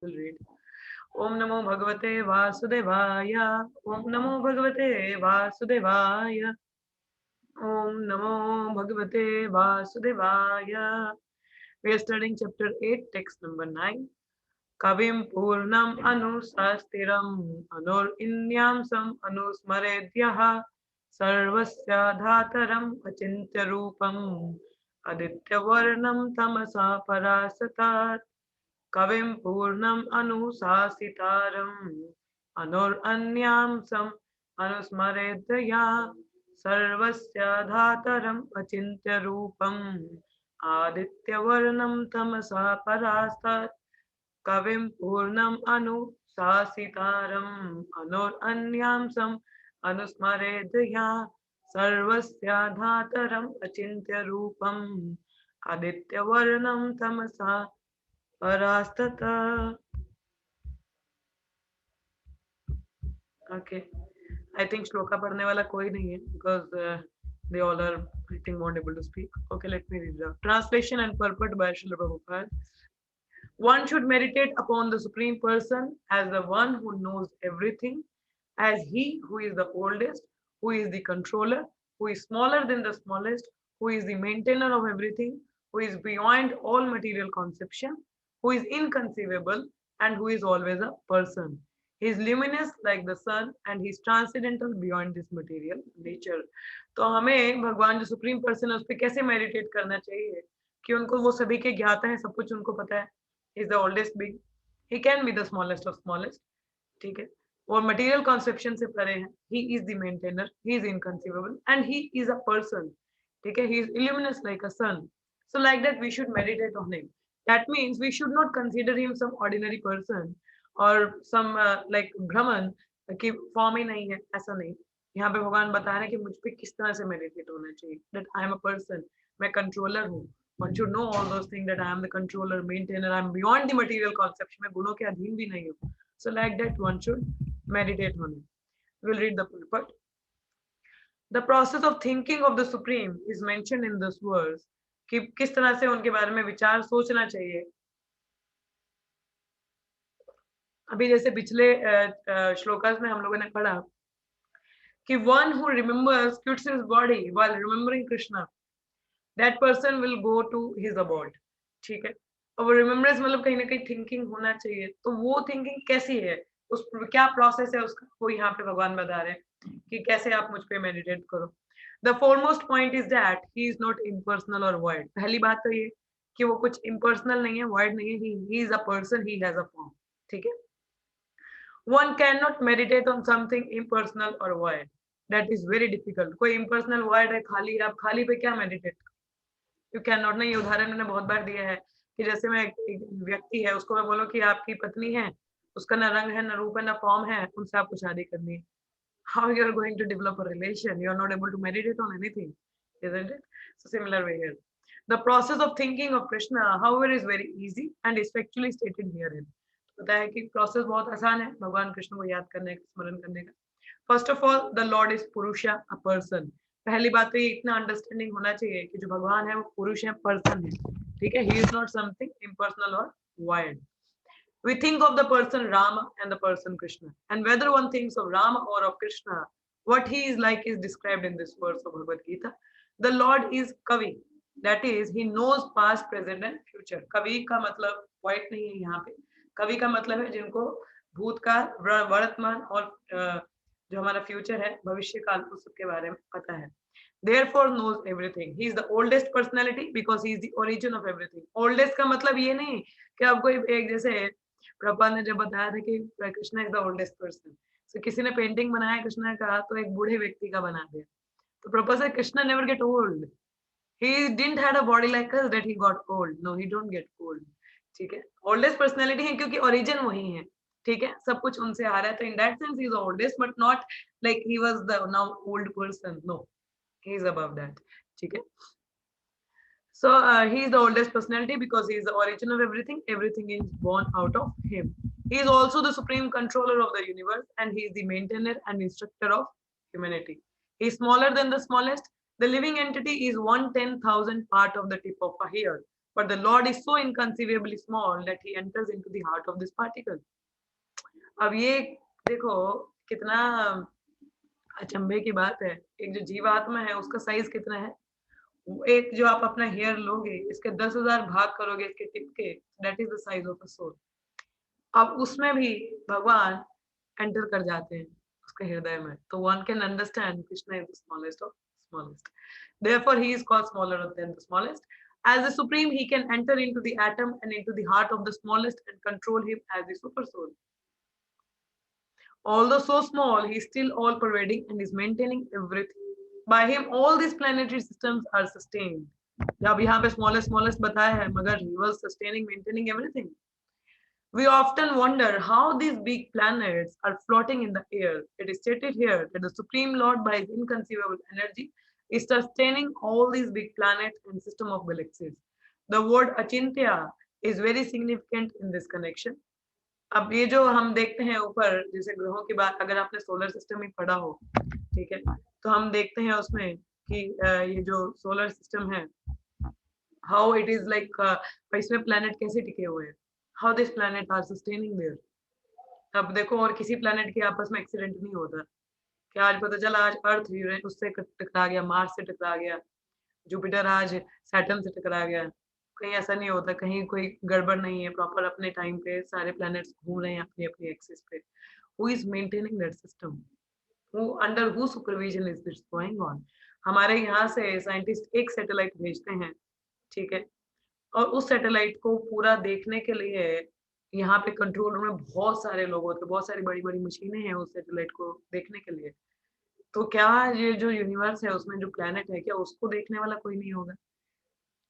We'll read. Om Namo Bhagavate Vasudevaya. Om Namo Bhagavate Vasudevaya. Om Namo Bhagavate Vasudevaya. We are studying chapter 8, text number 9. Kavim Purnam Anusastiram Anur Inyamsam Anusmaredyaha Sarvasya Dhataram Achintya Rupam Aditya Varnam Tamasa Parasatat Kavim Purnam Anusasitaram Anur Anyamsam Anusmaredya Sarvasya Dhataram Achintya Rupam Aditya Varnam Tamasa Parastat Kavim Purnam Anusasitaram Anur Anyamsam Anusmaredya Sarvasya Dhataram Achintya Rupam Aditya Varnam Tamasa Parastata. Okay. I think shloka पढ़ने वाला कोई नहीं है because they all are I think won't able to speak. Okay, let me read it out. Translation and purport by Srila Prabhupada. One should meditate upon the Supreme Person as the one who knows everything, as he who is the oldest, who is the controller, who is smaller than the smallest, who is the maintainer of everything, who is beyond all material conception, who is inconceivable, and who is always a person. He is luminous like the sun and he is transcendental beyond this material nature. तो हमें भगवान जो supreme person है उस पर कैसे meditate करना चाहिए कि उनको वो सभी के ज्ञाता है, सब कुछ उनको पता है. Is the oldest being. He can be the smallest of smallest. ठीक है. और material conception से परे है. He is the maintainer. He is inconceivable and he is a person. ठीक है. He is luminous like a sun. So like that we should meditate on him. That means we should not consider him some ordinary person or some like Brahman कि form ही नहीं है, ऐसा नहीं. यहाँ पे भगवान बता रहे हैं कि मुझ पे किस तरह से मेडिटेट होना चाहिए. That I am a person. मैं कंट्रोलर हूँ. One should know all those things that I am the controller, maintainer, I am beyond the material conception. मैं गुणों के अधीन भी नहीं हूँ. So like that one should meditate on it. We'll read the purport. The process of thinking of the Supreme is mentioned in this verse. कि किस तरह से उनके बारे में विचार सोचना चाहिए. अभी जैसे पिछले श्लोकास में हम लोगों ने पढ़ा कि one who remembers quits his body while remembering Krishna, that person will go to his abode. ठीक है. और रिमेम्बरेंस मतलब कहीं ना कहीं थिंकिंग होना चाहिए. तो वो थिंकिंग कैसी है, उस क्या प्रोसेस है उसका, वो यहाँ पे भगवान बता रहे हैं कि कैसे आप मुझ पे मेडिटेट करो. The foremost point is that he is not impersonal और वाइड. पहली बात तो ये कि वो कुछ इम्पर्सनल नहीं है, वाइड नहीं है. He is a person, he has a form. ठीक है. One can not meditate on something impersonal और void. That is very difficult. कोई इम्पर्सनल वाइड है, खाली है, आप खाली पे क्या मेडिटेट. You can not. नहीं, उदाहरण मैंने बहुत बार दिया है कि जैसे मैं एक व्यक्ति है उसको मैं बोलूं कि आपकी पत्नी है, उसका ना रंग है, ना रूप है, ना फॉर्म है, उनसे आपको शादी करनी है. How you are going to develop a relation? You are not able to meditate on anything, isn't it? So similar way here. The process of thinking of Krishna, however, is very easy and is factually stated herein. पता है कि process बहुत आसान है भगवान कृष्ण को याद करने का, स्मरण करने का. First of all the Lord is पुरुषा, अ पर्सन. पहली बात तो ये इतना अंडरस्टैंडिंग होना चाहिए कि जो भगवान है वो पुरुष है, पर्सन है. ठीक है. He is not something impersonal और wide. We think of the person Rama and the person Krishna, and whether one thinks of Rama or of Krishna, what he is like is described in this verse of Bhagavad Gita. The Lord is Kavi, that is he knows past, present and future. Kavi का मतलब white नहीं है यहाँ पे. कवि का मतलब है जिनको भूतकाल, वर्तमान और जो हमारा फ्यूचर है, भविष्य काल, उस सब के बारे में पता है. Therefore knows everything. He is the oldest personality because he is the origin of everything. Oldest का मतलब ये नहीं कि आपको एक जैसे प्रभुपाद ने जब बताया था कि Krishna is the oldest person, तो किसी ने पेंटिंग बनाया कृष्ण का तो एक बूढ़े व्यक्ति का बना दिया. तो प्रभुपाद से Krishna never get old. He didn't had a body like us that he got old. No, he don't get old. ठीक है. ओल्डेस्ट पर्सनैलिटी है क्योंकि ओरिजिन वही है. ठीक है. सब कुछ उनसे आ रहा है, तो in that sense he is oldest but not like he was the now old person. No, he is above that. ठीक है. So he is the oldest personality because he is the origin of everything. Everything is born out of him. He is also the supreme controller of the universe and he is the maintainer and instructor of humanity. He is smaller than the smallest. The living entity is 1/10,000th part of the tip of a hair. but the Lord is so inconceivably small that he enters into the heart of this particle. अब ये देखो कितना अचंभे की बात है, एक जो जीवात्मा है उसका साइज कितना है, एक जो आप अपना हेयर लोगे इसके 10,000 भाग करोगे इसके टिप के, that is the size of a soul. अब उसमें भी भगवान एंटर कर जाते हैं उसके हृदय में, तो one can understand Krishna is the smallest of smallest, therefore he is called smaller than the smallest. As the supreme he can enter into the atom and into the heart of the smallest and control him as the super soul. Although so small, he is still all pervading and is maintaining everything. By him, all these planetary systems are sustained. जब यहाँ पे smallest बताया है, मगर he was sustaining, maintaining everything. We often wonder how these big planets are floating in the air. It is stated here that the Supreme Lord, by his inconceivable energy, is sustaining all these big planets and system of galaxies. The word Achintya is very significant in this connection. अब ये जो हम देखते हैं ऊपर जैसे ग्रहों की बात, अगर आपने सोलर सिस्टम में पढ़ा हो, ठीक है, तो हम देखते हैं उसमें कि ये जो सोलर सिस्टम है, हाउ इट इज लाइक, इसमें प्लैनेट कैसे टिके हुए हैं, how this planet are sustaining there. अब देखो और किसी प्लैनेट के आपस में एक्सीडेंट नहीं होता कि आज पता चला आज अर्थ उससे टकरा गया, मार्स से टकरा गया, जुपिटर आज सैटर्न से टकरा गया, कहीं ऐसा नहीं होता, कहीं कोई गड़बड़ नहीं है, प्रॉपर अपने टाइम पे सारे प्लैनेट्स घूम रहे हैं अपनी अपनी एक्सिस पे। Who is maintaining that system, who under who supervision is this going on. हमारे यहाँ से साइंटिस्ट एक सैटेलाइट भेजते हैं, ठीक है, और उस सैटेलाइट को पूरा देखने के लिए यहाँ पे कंट्रोल रूम में बहुत सारे लोग होते हैं, बहुत सारी बड़ी बड़ी मशीनें हैं उस सैटेलाइट को देखने के लिए। तो क्या ये जो यूनिवर्स है उसमें जो प्लैनेट है, क्या उसको देखने वाला कोई नहीं होगा?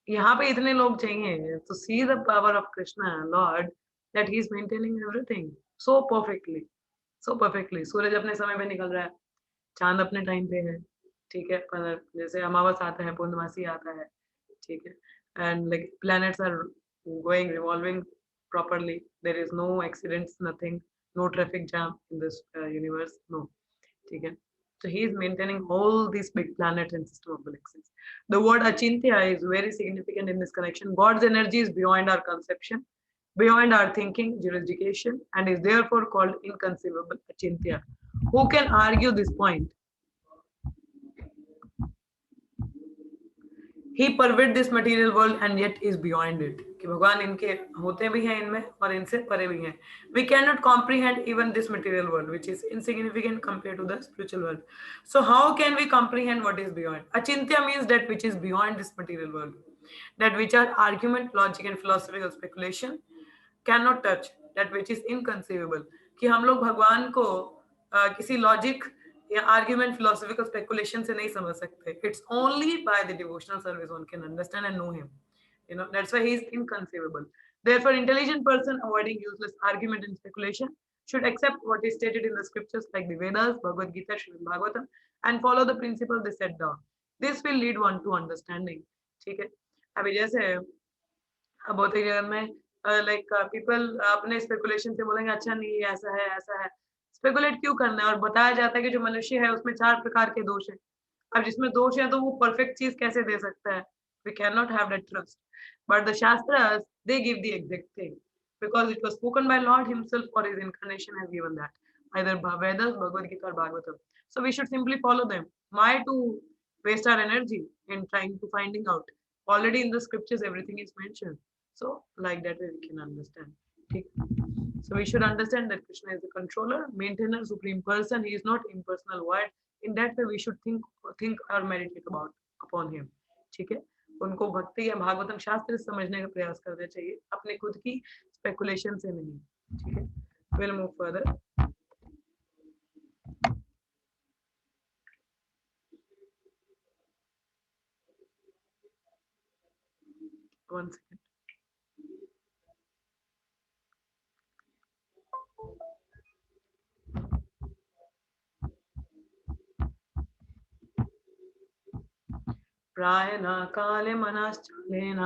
यहाँ पे इतने लोग चाहिए तो see the power of Krishna lord that he is maintaining everything so perfectly, so perfectly. सूरज अपने समय पे निकल रहा है, चांद अपने टाइम पे है, ठीक है, पर जैसे अमावस आता है, पूर्णमासी आता है, ठीक है, and like planets are going revolving properly, there is no accidents, nothing, no traffic jam in this universe, no, ठीक है, so he is maintaining all these big planets and system of galaxies. The word achintya is very significant in this connection. God's energy is beyond our conception, beyond our thinking, jurisdiction, and is therefore called inconceivable achintya. Who can argue this point? He pervades this material world and yet is beyond it. कि भगवान इनके होते भी हैं इनमें और इनसे परे भी हैं. We cannot comprehend even this material world, which is insignificant compared to the spiritual world. So how can we comprehend what is beyond? Achintya means that which is beyond this material world, that which are argument, logic, and philosophical speculation cannot touch, that which is inconceivable. कि हम लोग भगवान को किसी logic या argument philosophical speculation से नहीं समझ सकते. It's only by the devotional service one can understand and know him. You know, that's why he is inconceivable. Therefore, intelligent person avoiding useless argument and speculation should accept what is stated in the scriptures like the Vedas, Bhagavad Gita, Srimad Bhagavatam, and follow the principle they set down. This will lead one to understanding. ठीक है, अभी जैसे बहुत ही जगह में like people अपने speculation से बोलेंगे अच्छा नहीं ऐसा है ऐसा है, स्पेकुलेट क्यों करना है, और बताया जाता है कि जो मनुष्य है उसमें 4 प्रकार के दोष हैं. अब जिसमें दोष है तो वो परफेक्ट चीज कैसे दे सकता है? We cannot have that trust. But the Shastras, they give the exact thing. Because it was spoken by Lord himself or his incarnation has given that. Either Vedas, Bhagavad Gita or Bhagavatam. So we should simply follow them. Why to waste our energy in trying to finding out? Already in the scriptures everything is mentioned. So like that way we can understand. So we should understand that Krishna is the controller, maintainer, supreme person. He is not impersonal word. In that way we should think or meditate about upon him. ठीक है, उनको भक्ति या भागवतम शास्त्र समझने का प्रयास करना चाहिए, अपने खुद की स्पेकुलेशन से नहीं. ठीक है, will move further. One second. प्रायेण काले मनश्चालेन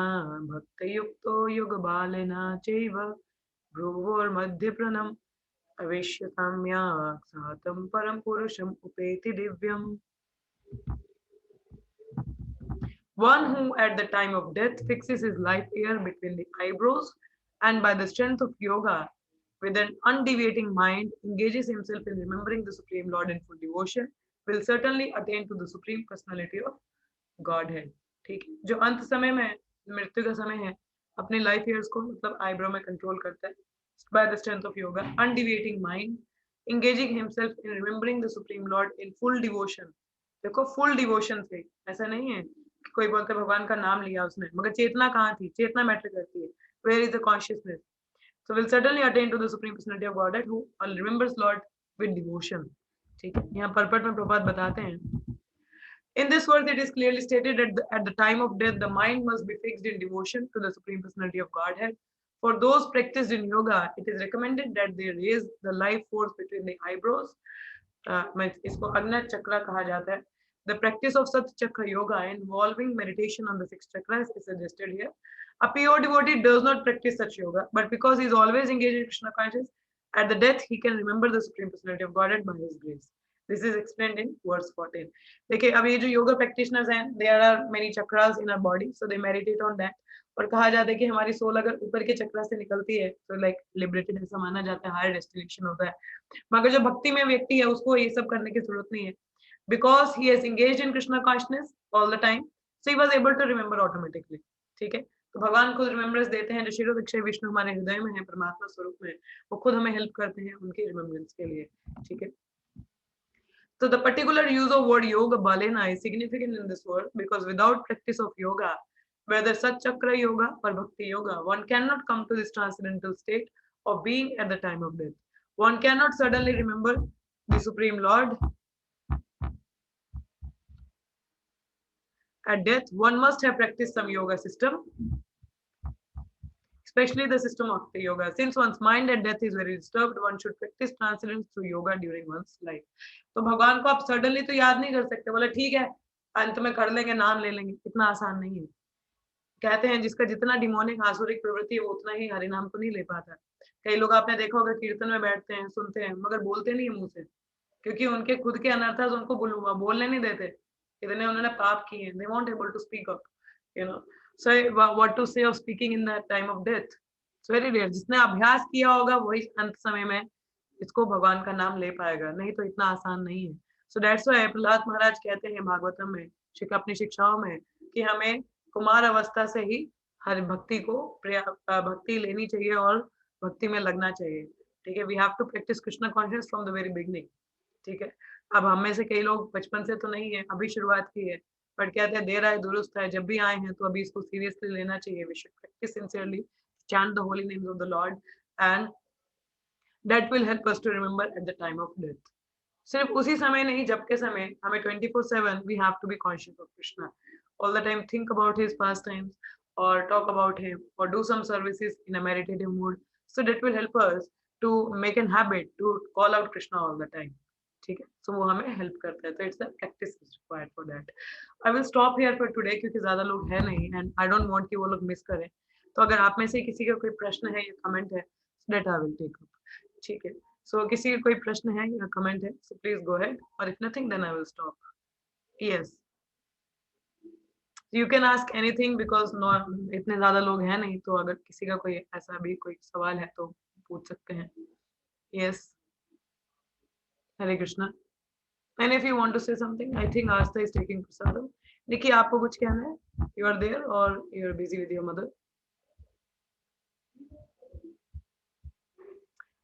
भक्तयुक्तो युगबालेन चैव भ्रुवोर्मध्ये अवेश्यताम्यात् सातं परम पुरुषम उपेति दिव्यम. One who at the time of death fixes his life hair between the eyebrows and by the strength of yoga with an undeviating mind engages himself in remembering the Supreme Lord in full devotion will certainly attain to the Supreme Personality of Godhead. ठीक है, जो अंत समय में मृत्यु का समय है अपने लाइफ ईयर्स को मतलब आईब्रो में कंट्रोल करता है by the strength of yoga, undeviating mind, engaging himself in remembering the Supreme Lord in full devotion. देखो full devotion से ऐसा नहीं है कि कोई बोलते भगवान का नाम लिया उसने मगर चेतना कहाँ थी, चेतना मैटर करती है, where is the consciousness, so will certainly attain to the Supreme Personality of Godhead who remembers Lord with devotion. ठीक है, यहाँ परपट में प्रभात बताते हैं. In this verse, it is clearly stated that at the time of death, the mind must be fixed in devotion to the Supreme Personality of Godhead. For those practiced in yoga, it is recommended that they raise the life force between the eyebrows. इसको अग्नि चक्र कहा जाता है. The practice of Sat Chakra Yoga involving meditation on the six chakras is suggested here. A pure devotee does not practice such yoga, but because he is always engaged in Krishna consciousness, at the death he can remember the Supreme Personality of Godhead by His grace. This is explained in verse 14. देखिए अब ये जो yoga practitioners हैं, there are many chakras in our body, so they meditate on that. और कहा जाता है कि हमारी सोल अगर ऊपर के चक्र से निकलती है तो लाइक लिबरेटेड ऐसा माना जाता है, हायर डेस्टिनेशन होता है. मगर जो भक्ति में व्यक्ति है उसको ये सब करने की जरूरत नहीं है. Because he has engaged in Krishna consciousness all the time, so he was able to remember automatically. ठीक है, तो भगवान खुद रिमेम्बरेंस देते हैं. जो शिरो दीक्षाय विष्णु हमारे हृदय में है, परमात्मा स्वरूप में, वो खुद हमें हेल्प करते हैं उनकी रिमेम्बरेंस के लिए. ठीक है. So the particular use of word yoga balena is significant in this word because without practice of yoga, whether Sat Chakra yoga or Bhakti yoga, one cannot come to this transcendental state of being at the time of death. One cannot suddenly remember the Supreme Lord. At death, one must have practiced some yoga system, especially the system of the yoga. Since one's mind at death is very disturbed, one should practice transcendence through yoga during one's life. तो भगवान को आप suddenly तो याद नहीं कर सकते, बोले ठीक है अंत में कर लेंगे, नाम ले लेंगे, इतना आसान नहीं है. कहते हैं जिसका जितना डिमोनिक आसुरिक प्रवृत्ति है वो उतना ही हरिनाम को नहीं ले पाता. कई लोग आपने देखा होगा कीर्तन में बैठते हैं, सुनते हैं, मगर बोलते नहीं है मुंह से, क्योंकि उनके खुद के अनर्थास उनको बोलने नहीं देते, इतने उन्होंने पाप किए हैं. They won't able to speak up, you know. So what to say of speaking in that time of death? It's very rare. जिसने अभ्यास किया होगा वही अंत समय में इसको भगवान का नाम ले पाएगा, नहीं तो इतना आसान नहीं है. So that's why प्रहलाद महाराज कहते हैं भागवतम में, अपनी शिक्षाओं में, कि हमें कुमार अवस्था से ही हर भक्ति को भक्ति लेनी चाहिए और भक्ति में लगना चाहिए. ठीक है, we have to practice Krishna conscious from the very beginning. ठीक है, अब हम में से कई लोग बचपन से तो नहीं है, अभी शुरुआत की है, बट कहते हैं देर आए दुरुस्त है, जब भी आए हैं तो अभी इसको सीरियसली लेना चाहिए. We should practice sincerely, chant the holy names of the Lord, and that will help us to remember at the time of death. सिर्फ उसी समय नहीं, जब के समय हमें 24/7 we have to be conscious of Krishna. All the time think about his pastimes or talk about him or do some services in a meditative mood. So that will help us to make an habit to call out Krishna all the time. ठीक है, so वो हमें help करता है. तो it's a practice required for that. I will stop here for today क्योंकि ज्यादा लोग हैं नहीं एंड आई डोंट वांट कि वो लोग मिस करें. तो अगर आप में से किसी का कोई प्रश्न है या कमेंट है, that I will take up. ठीक है, सो किसी का कोई प्रश्न है या कमेंट है, सो प्लीज गो अहेड, और if nothing then I will stop. Yes, you can ask anything because no इतने ज्यादा लोग हैं नहीं, तो अगर किसी का कोई ऐसा भी कोई सवाल है तो पूछ सकते हैं. Yes, Hare Krishna. And if you want to say something, I think Asta is taking prasadam. Nikki, आपको कुछ कहना है? You are there or you are busy with your mother?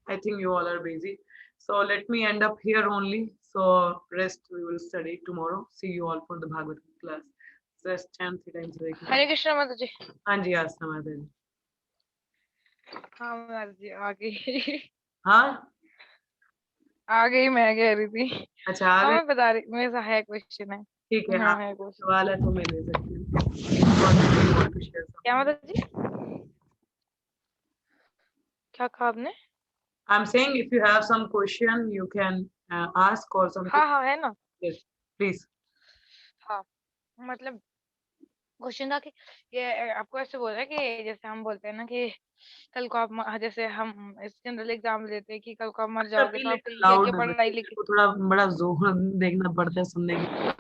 I think you all are busy. So let me end up here only. So rest we will study tomorrow. See you all for the Bhagavatam class. Just chant 3 times. हरे कृष्णा माता जी. हाँ जी, आस्था माता जी. हाँ माता जी आ गई. हाँ आ गई, मैं कह रही थी. अच्छा आ गए. मैं बता रही, मेरे साथ है क्वेश्चन है. ठीक है, हाँ आप है क्वेश्चन. सवाल है तो मैं ले सकती हूँ. क्या माता जी, क्या कहा आपने? I'm saying if you have some question you can ask or something. हाँ है ना. Yes, please. हाँ, मतलब क्वेश्चन था कि ये आपको ऐसे बोल रहा है कि जैसे हम बोलते हैं ना कि कल को आप, जैसे हम इस जनरल एग्जाम देते हैं कि कल को आप मर जाओगे तो आप ये पढ़ाई लिख. थोड़ा बड़ा जोर देखना पड़ता है सुनने के.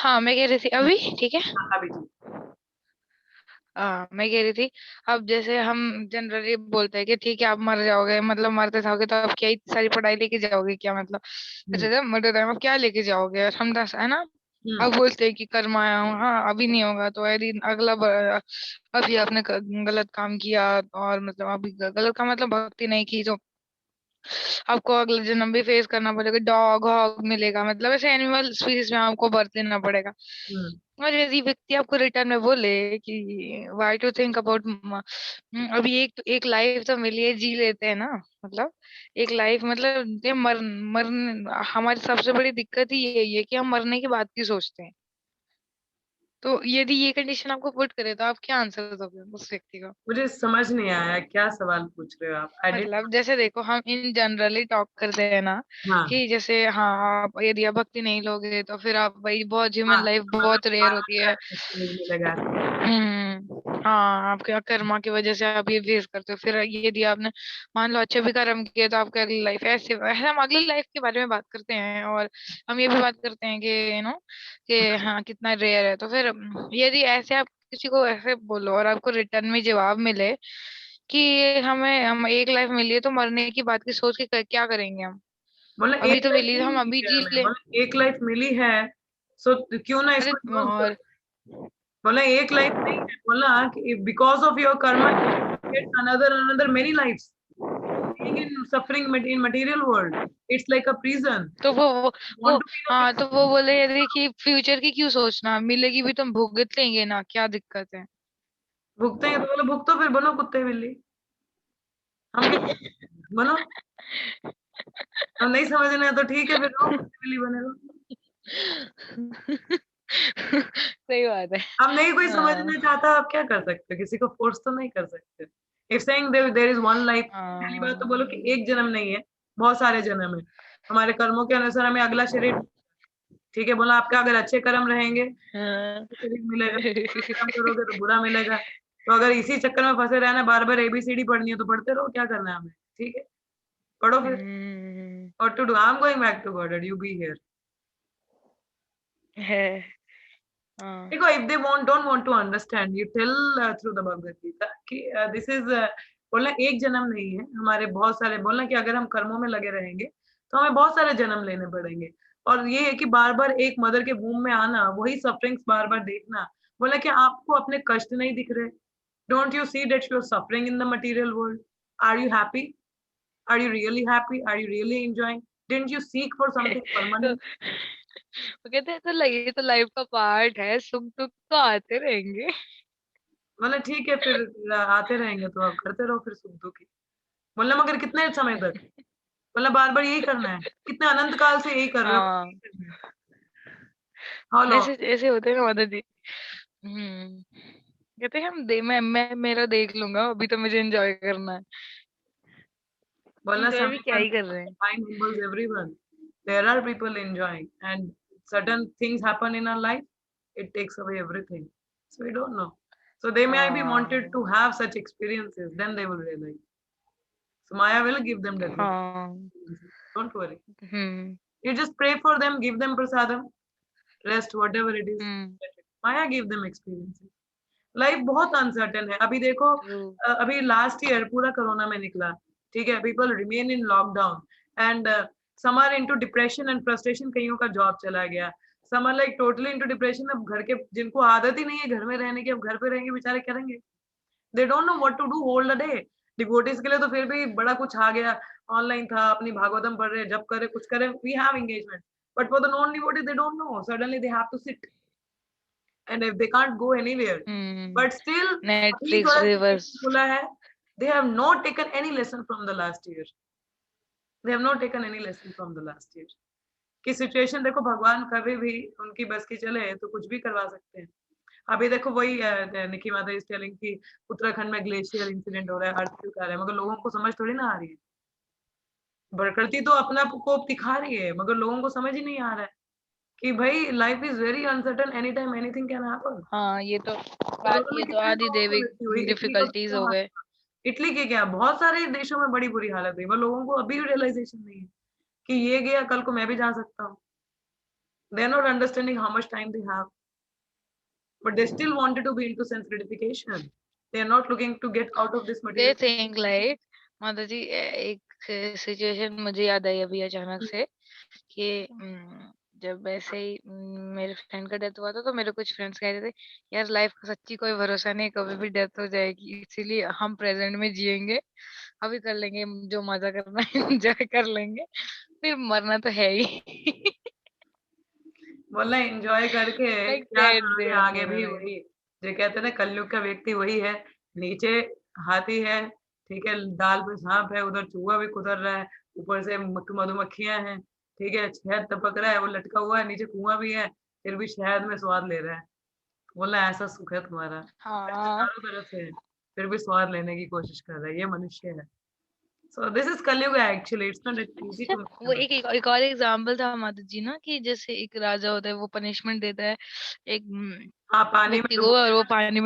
हाँ, मैं कह रही थी अभी ठीक है। हाँ, अभी ठीक। हाँ, मैं कह रही थी, अब जैसे हम जनरली बोलते हैं कि ठीक है आप मर जाओगे, मतलब मरते जाओगे तो आप क्या इतनी सारी पढ़ाई लेके जाओगे क्या, मतलब हम्म। अच्छा जब मरते टाइम आप क्या लेके जाओगे, और हम दस है ना। हम्म। अब बोलते हैं कि कर्म आया हूँ, हाँ अभी नहीं होगा तो यदि अभी आपने गलत काम किया, और मतलब अभी गलत काम मतलब भक्ति नहीं की, तो आपको अगले जन्म भी फेस करना पड़ेगा, डॉग हॉग मिलेगा, मतलब ऐसे एनिमल स्पीसीज में आपको बर्थ लेना पड़ेगा। हम्म। और यदि व्यक्ति आपको रिटर्न में बोले कि वाई टू थिंक अबाउट, अभी एक एक लाइफ तो मिली है, जी लेते हैं ना, मतलब एक लाइफ, मतलब ये मरने हमारी सबसे बड़ी दिक्कत ही यही है कि हम मरने की बात की सोचते हैं। तो यदि ये कंडीशन आपको पुट करे तो आप क्या आंसर दोगे उस व्यक्ति को। मुझे समझ नहीं आया क्या सवाल पूछ रहे हो आप, आई डिड। मतलब जैसे देखो हम इन जनरली टॉक करते हैं ना, हाँ। कि जैसे हाँ आप यदि आप भक्ति नहीं लोगे तो फिर आप भाई बहुत हाँ, ह्यूमन लाइफ मतलब बहुत रेयर होती बार-बार है। एक्सपीरियंस मिलेगा। हाँ आपके कर्मा की वजह से आप ये फेस करते हो, फिर यदि आपने मान लो अच्छे भी कर्म किए तो आपकी अगली लाइफ ऐसे ऐसे हम अगली लाइफ के बारे में बात करते हैं, और हम ये भी बात करते हैं कि कि हाँ कितना रेयर है, तो फिर यदि ऐसे आप किसी को ऐसे बोलो और आपको रिटर्न में जवाब मिले कि हम एक लाइफ मिली है तो मरने की बात की सोच के क्या करेंगे हम। बोला अभी एक तो लाइफ मिली नहीं हम मिली अभी है जी हमें, ले। बोला एक लाइफ मिली है, सो क्यों ना अरे इसको यूज और करो। बोला एक लाइफ नहीं है, बोला कि because of your karma get another another many lifes, being in suffering in material world, it's like a prison. तो वो Want to be in a हाँ तो prison? वो बोले यदि कि फ्यूचर की क्यों सोचना, मिलेगी भी तो हम भुगत लेंगे ना, क्या दिक्कत है। भुगतेंगे तो बोले भुगतो, फिर बनो कुत्ते बिल्ली, हम क्या बनो। अब नहीं समझना है तो ठीक है, फिर रहो कुत्ते बिल्ली बने रहो। सही बात है। अब नहीं कोई हाँ समझना चाहता, आप क्या कर सकते हो, किसी को फोर्स तो नहीं कर सकते। If saying there is one life, पहली बात तो बोलो कि हाँ एक जन्म नहीं है, बहुत सारे जन्म है। हमारे कर्मों के अनुसार हमें अगला शरीर, ठीक है, बोला आपका अगर अच्छे कर्म रहेंगे हाँ। तो शरीर मिलेगा, बुरे कर्म करोगे तो बुरा मिलेगा। तो अगर इसी चक्कर में फंसे रहना, बार बार एबीसीडी पढ़नी है तो पढ़ते रहो, क्या करना है हमें, ठीक है, पढ़ो फिर। हम्म, और to do, I am going back to God, you be here. है। हाँ देखो, if they don't want to understand, you tell through the Bhagavad Gita कि this is बोलना एक जन्म नहीं है, हमारे बहुत सारे, बोलना कि अगर हम कर्मों में लगे रहेंगे तो हमें बहुत सारे जन्म लेने पड़ेंगे। और ये है कि बार बार एक मदर के वूम में आना, वही सफरिंग्स बार बार देखना। बोला कि आपको अपने कष्ट नहीं दिख रहे? Don't you see that you are suffering in the material world? Are you happy? Are you really happy? Are you really enjoying? Didn't you seek for something तो परमानेंट? वो कहते हैं तो ये तो लाइफ का पार्ट है, सुख दुख तो आते रहेंगे। बोला ठीक है, फिर आते रहेंगे तो आप करते रहो फिर सुख दुख ही। बोला मगर कितने समय तक? बोला बार बार यही करना है, कितने अनंत काल से यही कर रहे हो, हाँ यही करना है। How long? ऐसे ऐसे होते हैं ना मदद जी। कहते हैं मैं मेरा देख लूंगा, अभी तो मुझे एंजॉय करना है। बोला एंजॉय भी समय क्या का ही कर रहे हैं। mind humbles everyone. There are people enjoying, and certain things happen in our life, it takes away everything, so we don't know. So they may be wanted हाँ to have such experiences, then they will realize. So Maya will give them that हाँ। experiences. Don't worry, hmm you just pray for them, give them prasadam, rest whatever it is, hmm. let it. Maya give them experiences. Life बहुत uncertain है, अभी देखो true. अभी last year पूरा corona में निकला, ठीक है, people remain in lockdown, and some are into depression and frustration, कईयों का जॉब चला गया, some are like totally into depression. अब घर के जिनको आदत ही नहीं है घर में रहने की, अब घर पे रहेंगे बेचारे, करेंगे, they don't know what to do whole the day. Devotees के लिए तो फिर भी बड़ा कुछ आ गया, ऑनलाइन था, अपनी भागवतम पढ़ रहे, जब करे कुछ करे, we have engagement. But for the non devotees, they don't know, suddenly they have to sit, and if they can't go anywhere, hmm. but still अभी जो नेटफ्लिक्स है रिवर्स। situation खुला है, they have not taken any lesson from the last year, they have not taken any lesson from the last year। कि situation देखो, भगवान कभी भी उनकी बस की चले तो कुछ भी करवा सकते हैं। अभी देखो वही निकी माता इज टेलिंग कि उत्तराखंड में ग्लेशियर इंसिडेंट हो रहा है, अर्थक्वेक आ रहा है, मगर लोगों को समझ थोड़ी ना आ रही है। प्रकृति तो अपना कोप दिखा रही है, मगर लोगों को समझ ही नहीं आ रहा है कि भाई life is very uncertain, any time anything can happen. हाँ कोरोना में ये तो कितने आदि लोगों की दैविक मृत्यु हुई, इटली का डिफिकल्टीज कितना हो हाल गए। था। इटली के क्या, बहुत सारे देशों में बड़ी बुरी हालत हुई, पर लोगों को अभी भी रियलाइजेशन नहीं है कि ये गया, कल को मैं भी जा सकता हूँ। They're not understanding how much time they have, but they still wanted to be into sense gratification. They are not looking to get out of this They material. think like माता जी एक सिचुएशन मुझे याद आई अभी अचानक से कि जब ऐसे ही मेरे फ्रेंड का डेथ हुआ था तो मेरे कुछ फ्रेंड्स कह रहे थे यार लाइफ का सच्ची कोई भरोसा नहीं, कभी भी डेथ हो जाएगी, इसीलिए हम प्रेजेंट में जिएंगे, अभी कर लेंगे जो मजा करना है एंजॉय कर लेंगे, फिर मरना तो है ही। बोला एंजॉय करके लाइक क्या दैट करोगे, दे आगे भी राइट। वही। जो कहते हैं ना, कलयुग का व्यक्ति वही है। नीचे हाथी है, ठीक है, डाल पे सांप है, उधर चूहा भी कुतर रहा है, ऊपर से मधुमक्खियां हैं, ठीक है, शहद टपक रहा है, वो लटका हुआ है, नीचे कुआं भी है, फिर भी शहद में स्वाद ले रहा है। बोला ऐसा सुख है तुम्हारा, पैसे हाँ चारों तरफ से है, फिर भी स्वाद लेने की कोशिश कर रहा है, ये मनुष्य है। सो दिस इज कलयुग एक्चुअली, इट्स नॉट इजी अच्छा, टू। वो एक और एग्जांपल था माता जी ना कि जैसे एक राजा होता है वो पनिशमेंट देता है एक हाँ, पानी में व्यक्ति को, डुबो। और वो पानी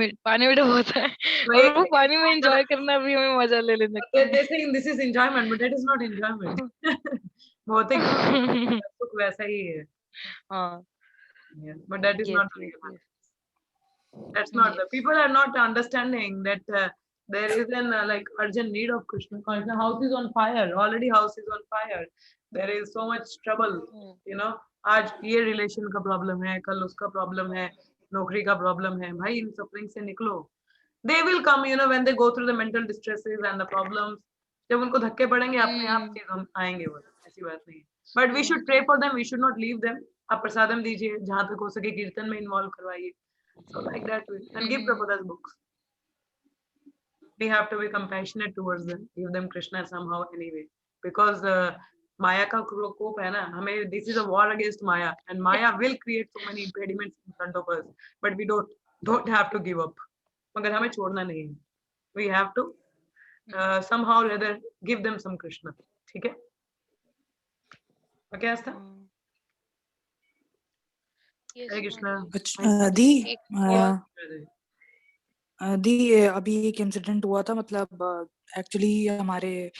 में डुबोता है, वही और वो पानी में एंजॉय करना भी हमें मजा ले लेने लगते they हैं। think this is enjoyment, but that is not enjoyment. भौतिक सुख वैसा ही है। हाँ, Yeah, but that is yes not the yes real. Yes That's not the yes. people are not understanding that there is an like urgent need of Krishna. Krishna house is on fire. Already house is on fire. There is so much trouble. You know, आज ये relation का problem है, कल उसका problem है, नौकरी का problem है। भाई इन सफरिंग से निकलो। They will come, you know, when they go through the mental distresses and the problems. जब उनको धक्के पड़ेंगे अपने आप चीज हम आएंगे, वो ऐसी बात नहीं है। But we should pray for them, we should not leave them. आप प्रसादम दीजिए, जहां तक हो सके कीर्तन में इन्वॉल्व करवाइए। So like that way, and give Prabhupada's books. We have to be compassionate towards them, give them Krishna somehow anyway, because Maya का प्रकोप है ना हमें, this is a war against Maya, and Maya will create so many impediments in front of us, but we don't have to give up. मगर हमें छोड़ना नहीं है. We have to somehow rather give them some Krishna. ठीक है? Okay, आस्था? Hare Krishna. अच्छा दी और दी अभी एक इंसिडेंट हुआ था, मतलब एक्चुअली हमारे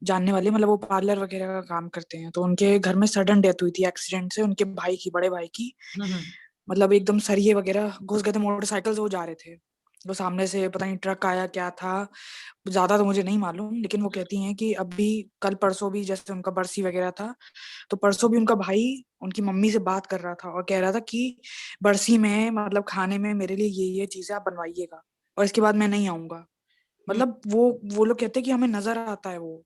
जानने वाले, मतलब वो पार्लर वगैरह का काम करते हैं, तो उनके घर में सडन डेथ हुई थी एक्सीडेंट से, उनके भाई की, बड़े भाई की। मतलब एकदम सरिये वगैरह घुस गए थे मोटरसाइकिल से, वो जा रहे थे, तो सामने से पता नहीं ट्रक आया क्या था, ज्यादा तो मुझे नहीं मालूम, लेकिन वो कहती हैं कि अभी कल परसों भी जैसे उनका बरसी वगैरह था, तो परसों भी उनका भाई उनकी मम्मी से बात कर रहा था और कह रहा था कि बरसी में मतलब खाने में मेरे लिए ये चीजें आप बनवाइएगा, और इसके बाद मैं नहीं आऊंगा। मतलब वो लोग कहते हैं कि हमें नजर आता है वो,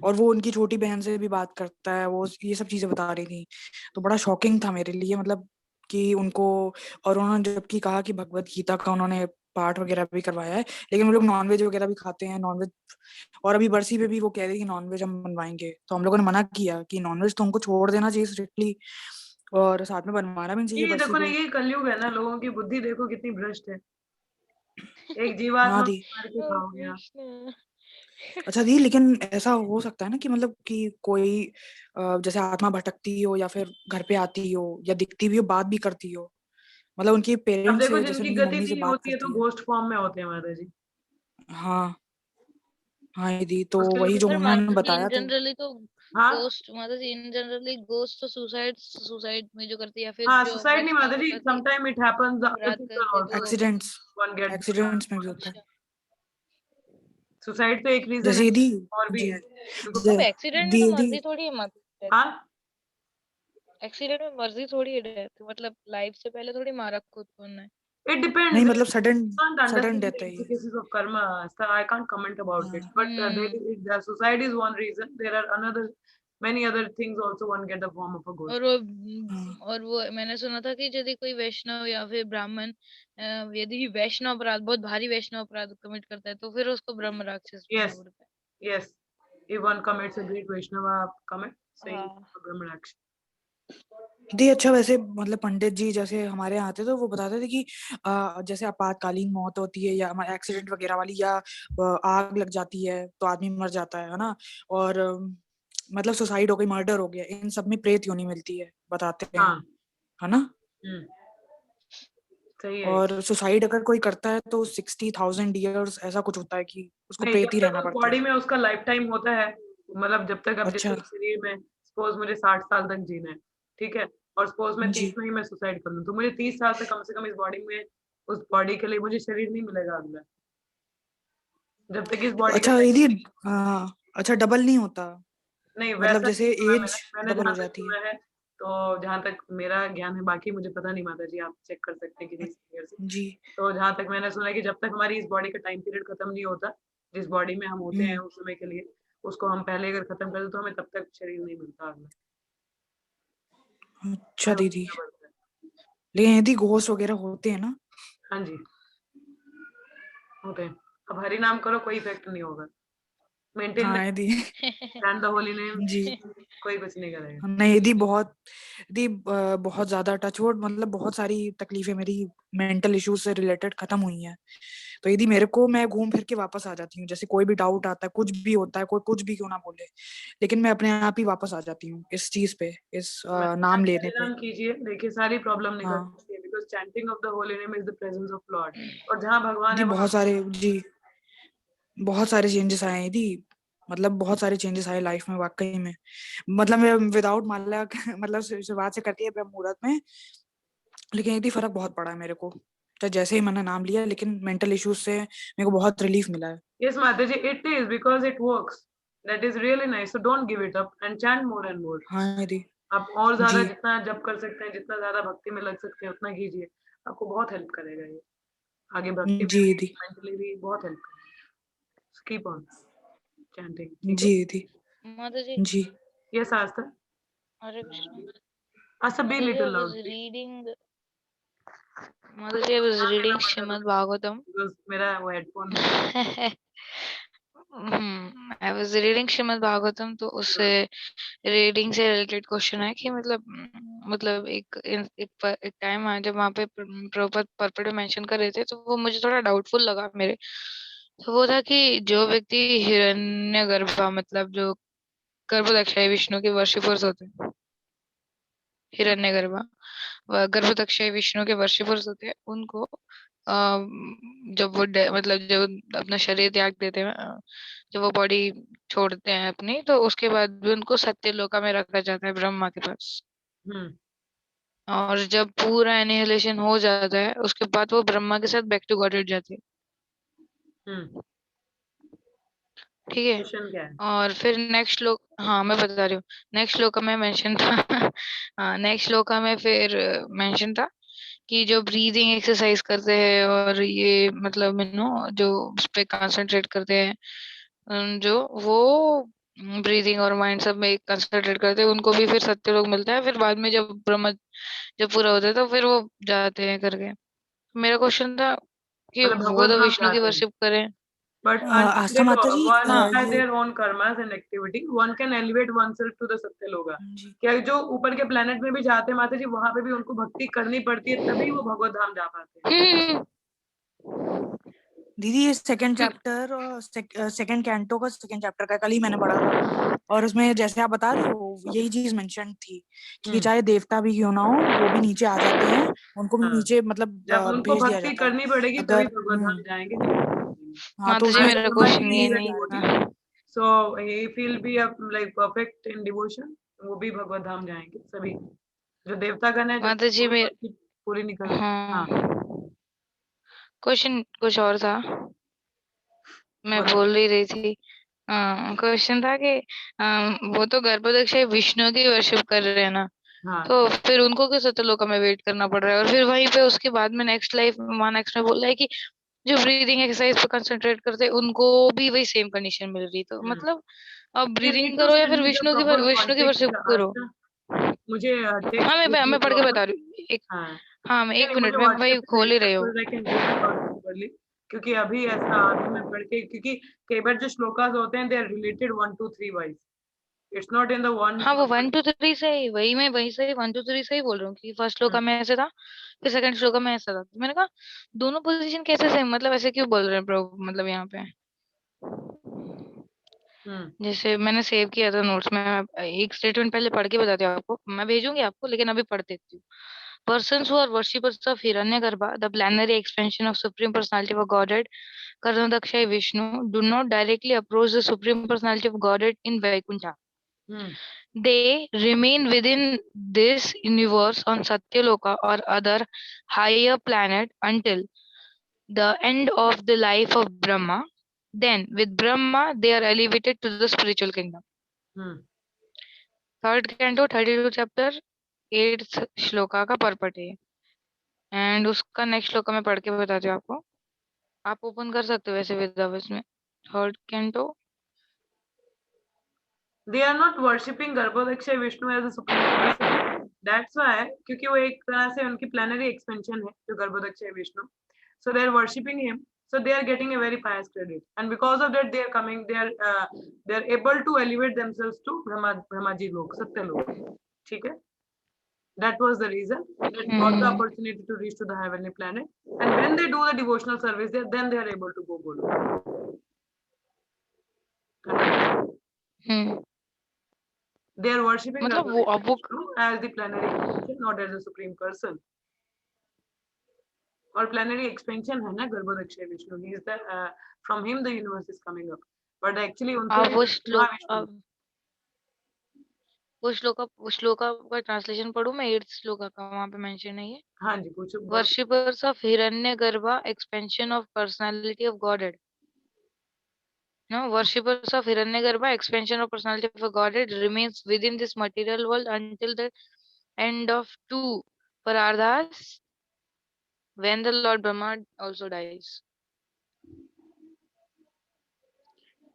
और वो उनकी छोटी बहन से भी बात करता है, वो ये सब चीजें बता रही थी, तो बड़ा शॉकिंग था मेरे लिए, मतलब कि उनको, और उन्होंने जबकि कहा कि भगवत गीता का उन्होंने पाठ वगैरह भी करवाया है, लेकिन वो लोग नॉनवेज वगैरह भी खाते हैं, नॉनवेज, और अभी बरसी पे भी वो कह रही कि नॉनवेज हम बनवाएंगे, तो हम लोगों ने मना किया कि नॉनवेज तो उनको छोड़ देना चाहिए स्ट्रिक्टली, और साथ में बनवाना भी नहीं चाहिए ये बरसी देखो ना, पे। ये कलयुग है ना, लोगों की बुद्धि देखो कितनी भ्रष्ट है। एक हाँ जीवात्मा दी। मार के खाओगे आप। कृष्ण। अच्छा दी, लेकिन ऐसा हो सकता है ना कि मतलब कि कोई जैसे आत्मा भटकती हो या फिर घर पे आती हो या दिखती भी हो, बात भी करती हो, मतलब उनकी अब पेरेंट्स देखो से, जैसे जिनकी उनकी गति मम्मी से नहीं बात होती है तो करती है। घोस्ट फॉर्म में होते हैं माता जी। हाँ हाँ दी, तो उसके वही लिए जो पर उन्होंने माता जी इन बताया तो। जनरली तो हाँ गोस्ट, माता जी इन जनरली गोस्ट तो सुसाइड में जो करती है, या फिर हाँ, जो सुसाइड नहीं माता वैष्णव जी, पति समटाइम इट हैपेंस अदर अपराध पीपल करते तो। Also, accidents, one get. Accidents में भी होता है। अच्छा, सुसाइड तो एक रीजन है, जैसे दी, और भी जी, है। देखो, अब एक्सीडेंट में दी तो दी मर्जी थोड़ी है माता जी, हाँ एक्सीडेंट में मर्जी थोड़ी है डेथ, मतलब लाइफ से पहले थोड़ी मारा खुद को उन्होंने। it नहीं, depends. मतलब sudden, I can't sudden understand the death है ये। intricacies of karma, so I can't comment about it. हाँ But the suicide is one reason. There are many other things also. One get the form of a ghost. और वो हाँ और वो मैंने सुना था कि यदि कोई वैष्णव या फिर ब्राह्मण यदि वैष्णव अपराध, बहुत भारी वैष्णव अपराध कमिट करता है, तो फिर उसको ब्रह्म राक्षस बनना Yes, पड़ता yes. If one commits a great Vaishnava commit, है। saying हाँ Brahmanaksh. दी, अच्छा वैसे मतलब पंडित जी जैसे हमारे यहाँ आते तो वो बताते थे कि जैसे आपातकालीन मौत होती है या एक्सीडेंट वगैरह वाली, या आग लग जाती है तो आदमी मर जाता है ना, और मतलब सुसाइड हो गई, मर्डर हो गया, इन सब में प्रेत योनि मिलती है, बताते हैं, हाँ, है ना। सही है। और सुसाइड अगर कोई करता है तो 60,000 ईयर्स ऐसा कुछ होता है कि उसको नहीं, प्रेत जब ही तक रहना उस पड़ता बॉडी है। में उसका लाइफ टाइम होता है, मतलब जब तक अब जैसे अच्छा। इस शरीर में सपोज मुझे 60 साल तक जीना है, ठीक है, और सपोज मैं जी 30 में ही मैं सुसाइड कर लूं, तो मुझे 30 साल से कम इस बॉडी में, उस बॉडी के लिए मुझे शरीर नहीं मिलेगा अगला, जब तक इस बॉडी का अच्छा टाइम। यदि हाँ अच्छा डबल नहीं होता, नहीं मतलब वैसा नहीं जैसे सुना एज मैंने डबल जहाँ हो तक जाती है। सुना है, तो जहाँ तक मेरा ज्ञान है, बाकी मुझे पता नहीं माता जी, आप चेक कर सकते हैं किसी सीनियर से। जी तो जहाँ तक मैंने सुना है कि जब तक हमारी इस बॉडी का टाइम पीरियड खत्म नहीं होता, जिस बॉडी में हम होते हैं उस समय के लिए, उसको हम पहले अगर खत्म कर दें तो हमें तब तक शरीर नहीं मिलता अगला। अच्छा हमें दीदी, उठना पड़ता है। लेकिन यदि घोस्ट वगैरह होते हैं ना। हाँ जी होते हैं। अब हरि नाम करो कोई इफेक्ट नहीं होगा, मेंटेन हाँ यदि द होली नेम, जी कोई कुछ नहीं करेगा। नहीं यदि बहुत, यदि बहुत ज्यादा टचवुड मतलब बहुत सारी तकलीफें मेरी मेंटल इश्यूज से रिलेटेड खत्म हुई हैं, तो यदि मेरे को, मैं घूम फिर के वापस आ जाती हूँ, जैसे कोई भी डाउट आता है, कुछ भी होता है, कोई कुछ भी क्यों ना बोले, लेकिन मैं अपने आप ही वापस आ जाती हूँ इस चीज पे, इस नाम लेने पे। नाम कीजिए, देखिए सारी प्रॉब्लम निकल हाँ सकती है, because chanting of the holy name is the presence of Lord, और जहाँ भगवान जी है वहाँ। बहुत सारे, जी बहुत सारे चेंजेस आए हैं यदि, मतलब बहुत सारे चेंजेस आए लाइफ में वाकई में। मतलब मैं विदाउट माला मतलब शुरुआत से करती है ब्रह्म मुहूर्त में, लेकिन यदि फर्क बहुत पड़ा है मेरे को, तो जैसे ही मैंने नाम लिया, लेकिन मेंटल इश्यूज से मेरे को बहुत रिलीफ मिला है। Yes, Mataji, it is because it works. That is really nice. So don't give it up and chant more and more. हाँ यदि आप और ज्यादा जी जितना जप कर सकते हैं, जितना ज्यादा भक्ति में लग सकते हैं, उतना कीजिए। आपको बहुत हेल्प करेगा ये, आगे भक्ति में जी भी, यदि मेंटली भी बहुत हेल्प करेगा। कीप ऑन चैंटिंग, ठीक है? जी यदि माता जी, जी यस आस्था, हरे कृष्ण। आस्था बी माता जी, little I loud was please. reading, माता जी, I was हाँ लेना reading पड़ता श्रीमद् था भागवतम। बिकॉज मेरा वो headphone. I was reading Shrimad Bhagavatam, तो उससे रीडिंग से रिलेटेड क्वेश्चन है कि मतलब एक टाइम आया जब वहाँ पे प्रभुपाद परपट मेंशन कर रहे थे, तो वो मुझे थोड़ा डाउटफुल लगा मेरे। तो वो था कि जो व्यक्ति हिरण्यगर्भा, मतलब जो गर्भदक्षाई विष्णु के वर्शिपर्स होते हैं, हिरण्यगर्भा गर्भदक्षाई विष्णु के वर्शिपर्स होते हैं, उनको जब वो मतलब जब अपना शरीर त्याग देते हैं, जब वो बॉडी छोड़ते हैं अपनी, तो उसके बाद भी उनको सत्यलोका में रखा जाता है ब्रह्मा के पास। हम्म और जब पूरा एनिहिलेशन हो जाता है, उसके बाद वो ब्रह्मा के साथ बैक टू गॉडेड जाते हैं। हम्म ठीक है। क्वेश्चन क्या है? और फिर नेक्स्ट श्लोक, हाँ मैं बता रही हूँ, नेक्स्ट श्लोक में मेंशन था हाँ नेक्स्ट श्लोक में फिर मेंशन था कि जो ब्रीदिंग एक्सरसाइज करते हैं और ये मतलब जो उस पे कंसंट्रेट करते हैं, जो वो ब्रीदिंग और माइंड सब में कंसंट्रेट करते हैं, उनको भी फिर सत्यलोक मिलता है। फिर बाद में जब ब्रह्म जब पूरा होता है, तो फिर वो जाते हैं करके। मेरा क्वेश्चन था कि मतलब वो भगवत तो धाम विष्णु की जाते हैं। वर्शिप करें। But आस्था देखो, माता जी one हाँ has ये their own karmas and activity. One can elevate oneself to the Satyaloka. जी क्या जो ऊपर के प्लेनेट में भी जाते हैं माता जी, वहां पे भी उनको भक्ति करनी पड़ती है, तभी वो भगवत धाम जा पाते हैं। हम्म, दीदी, ये सेकंड चैप्टर और सेकंड कैंटो का सेकंड चैप्टर का कल ही मैंने पढ़ा था, और उसमें जैसे आप बता रहे हो यही चीज मेंशन थी कि चाहे देवता भी क्यों ना हो, वो भी नीचे आ जाते हैं, उनको हाँ, नीचे मतलब जब उनको भेज दिया भक्ति जाता है। करनी पड़ेगी तभी अगर भगवत धाम जाएंगे, नहीं तो नहीं जाएंगे। हाँ तो माता जी उसमें मेरा Brahma क्वेश्चन ji ये is a नहीं devotee, था। so if he'll be like perfect in devotion, वो भी भगवत धाम जाएंगे सभी। जो देवता गण है, जब माता तक जी वो मेरे, भक्ति पूरी नहीं कर लेते। हाँ हाँ क्वेश्चन कुछ और था, मैं बोलो। बोल ही रही थी। क्वेश्चन था कि वो तो गर्भदक्षाई विष्णु की वर्शिप कर रहे हैं ना, हाँ तो फिर उनको क्यों सत्यलोक में वेट करना पड़ रहा है? और फिर वहीं पे उसके बाद में नेक्स्ट लाइफ वहां नेक्स्ट में बोल रहा है कि जो ब्रीदिंग एक्सरसाइज पे कंसंट्रेट करते हैं, उनको भी वही सेम कंडीशन मिल रही। तो हम्म मतलब अब you need ब्रीदिंग to करो या send फिर me the proper विष्णु की context, वर्शिप करो। आस्था। मुझे हाँ टेक्स्ट भेजिए मैं पढ़ के प्रॉपर। बता रही हूँ एक। हाँ हाँ मैं नहीं एक नहीं, मिनट मुझे में व्हाट्सएप भाई पे खोल ही भेजना रही सो हूँ। That I can read it out properly, क्योंकि अभी ऐसा अभी मैं पढ़ के, क्योंकि कई बार जो श्लोकास होते हैं they are related 1 2 3 wise, it's not in the one हाँ वो प्रॉपर। 1 2 3 से ही, वही मैं वही से 1 2 3 से ही बोल रहा हूँ कि फर्स्ट श्लोक में ऐसे था, फिर सेकंड श्लोक में ऐसा था। तो मैंने कहा दोनों पोजीशन कैसे सेम, मतलब ऐसे क्यों बोल रहे हैं प्रभु, मतलब यहाँ पे हम्म जैसे मैंने सेव किया था नोट्स में। मैं एक स्टेटमेंट पहले पढ़ के बताती हूँ आपको, मैं भेजूंगी आपको, लेकिन अभी पढ़ देती हूँ। Persons who are worshippers of Hiranyagarbha, the plenary expansion of Supreme Personality of Godhead, Karnadakshay Vishnu, do not directly approach the Supreme Personality of Godhead in Vaikuntha. They remain within this universe on Satyaloka or other higher planet until the end of the life of Brahma. Then with Brahma they are elevated to the spiritual kingdom. Third canto 32 chapter 8th shloka का पर्पट है and उसका next shloka मैं पढ़ के बताती हूँ आपको. आप ओपन कर सकते हो वैसे वेदावस में. Third canto. They are not worshipping Garbhodaksha Vishnu as a supreme person. That's why, क्योंकि वो एक तरह से उनकी planetary expansion है जो Garbhodaksha Vishnu. So they are worshipping him. So they are getting a very pious credit, and because of that they are coming. They are able to elevate themselves to Brahmaji Lok, Satya Lok. ठीक है? That was the reason they got the opportunity to reach to the heavenly planet. And when they do the devotional service there, then they are able to go Golok. They are worshipping Vishnu as the planetary expansion, not as a supreme person. Or planetary expansion है ना Garbhodaksha Vishnu. He is the from him the universe is coming up. But actually उनसे वो श्लोका का translation पढ़ूं मैं. 8th shloka का वहां पे मेंशन नहीं है. हाँ जी पूछो. Worshippers of Hiranyagarbha, expansion of personality of Godhead. No, worshippers of Hiranyagarbha, expansion of personality of a Godhead, remains within this material world until the end of 2 Parardhas, when the Lord Brahma also dies.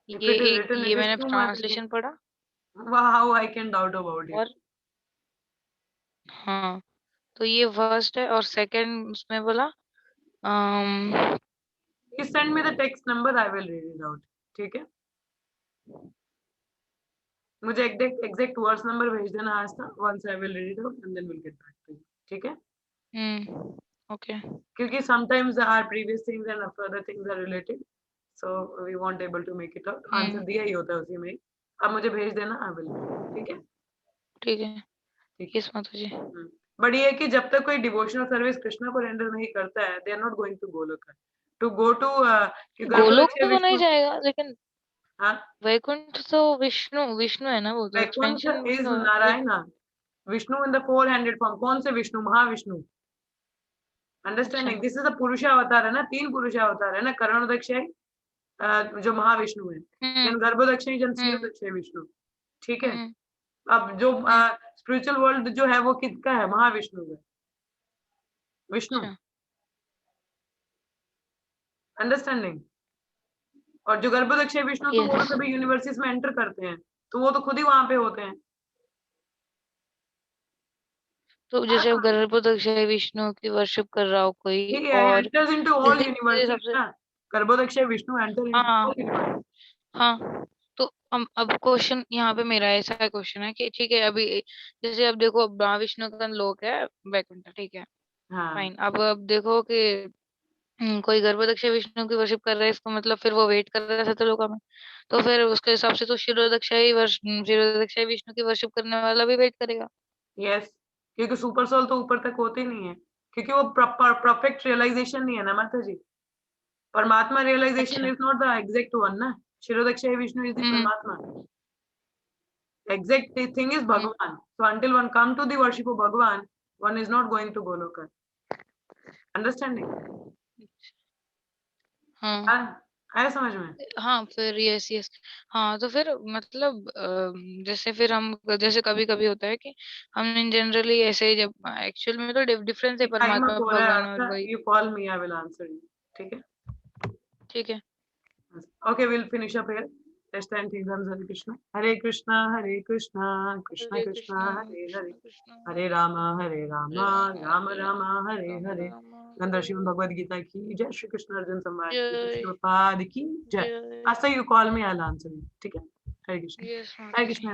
ये मैंने translation पढ़ा. How I can doubt about it. और हाँ तो ये first है और second उसमें बोला You send me the text number, I will read it out. ठीक है? मुझे exact verse number भेज देना आज था. Once I will read it out and then we'll get back to you. ठीक है? Okay. क्योंकि sometimes our previous things and further things are related, so we won't able to make it out. Answer दिया ही होता है उसी में. अब मुझे भेज देना, I will. ठीक है? ठीक है. यस माता जी. बट ये कि जब तक कोई डिवोशनल सर्विस कृष्णा को रेंडर नहीं करता है, they are not going to Golok. To go to Golok तो नहीं जाएगा, लेकिन हाँ वैकुंठ तो विष्णु है ना वो तो. Vaikuntha is Narayana. Vishnu in the 4-handed form. कौन से Vishnu? Mahavishnu. Understanding? This is a purusha avatar है ना. 3 पुरुष अवतार है ना. कर्णोदक्षय जो महाविष्णु है, देन गर्भोदक्षय जन क्षीरोदक्षय विष्णु. ठीक है? अब जो स्पिरिचुअल वर्ल्ड जो है वो किसका है? महाविष्णु का. विष्णु. अंडरस्टैंडिंग? और जो गर्भोदक्षय विष्णु तो वो सभी यूनिवर्सिटीज में एंटर करते हैं, तो वो तो खुद ही वहां पे होते हैं. तो जैसे अब गर्भोदक्षय विष्णु की वर्शिप कर रहा हो कोई और enters into all universities. Garbhodakshayi Vishnu enter into all universities. हाँ तो अब क्वेश्चन यहाँ पे मेरा ऐसा क्वेश्चन है कि ठीक है अभी जैसे अब देखो महाविष्णु का लोक है वैकुंठ. ठीक है फाइन. अब देखो कि कोई गर्भोदक्षय विष्णु की वर्शिप कर रहा है, इसको मतलब फिर वो वेट कर रहा है सत्यलोका में, तो फिर उसके हिसाब से तो क्षीरोदक्षय विष्णु की वर्शिप करने वाला भी वेट करेगा. यस, क्योंकि सुपर सोल तो ऊपर तक होते नहीं है, क्योंकि वो परफेक्ट रियलाइजेशन नहीं है ना माता जी. Paramatma realization is not the exact one ना. Kshirodakshayi Vishnu is the Paramatma. Exact thing is Bhagavan. So until one come to the worship of Bhagavan, one is not going to Goloka. Understanding? हाँ आया समझ में? हाँ फिर यस हाँ तो फिर मतलब जैसे फिर हम जैसे कभी कभी होता है कि हम इन जनरली ऐसे जब एक्चुअल में तो डिफरेंस है परमात्मा भगवान और वही. You call me, I will answer you. ठीक है? Okay, we'll finish up here. Let's stand in Hare Krishna. Hare Krishna, Hare Krishna, Krishna Krishna, Hare Hare, Hare Rama, Rama Rama, Hare Hare. Gandhar Srimad Bhagavad Gita ki Jai. Shri Krishna Arjun Samvad ki Prabhupada ki Jai. After you call me, I'll answer you. ठीक है? Hare Krishna. Hare Krishna.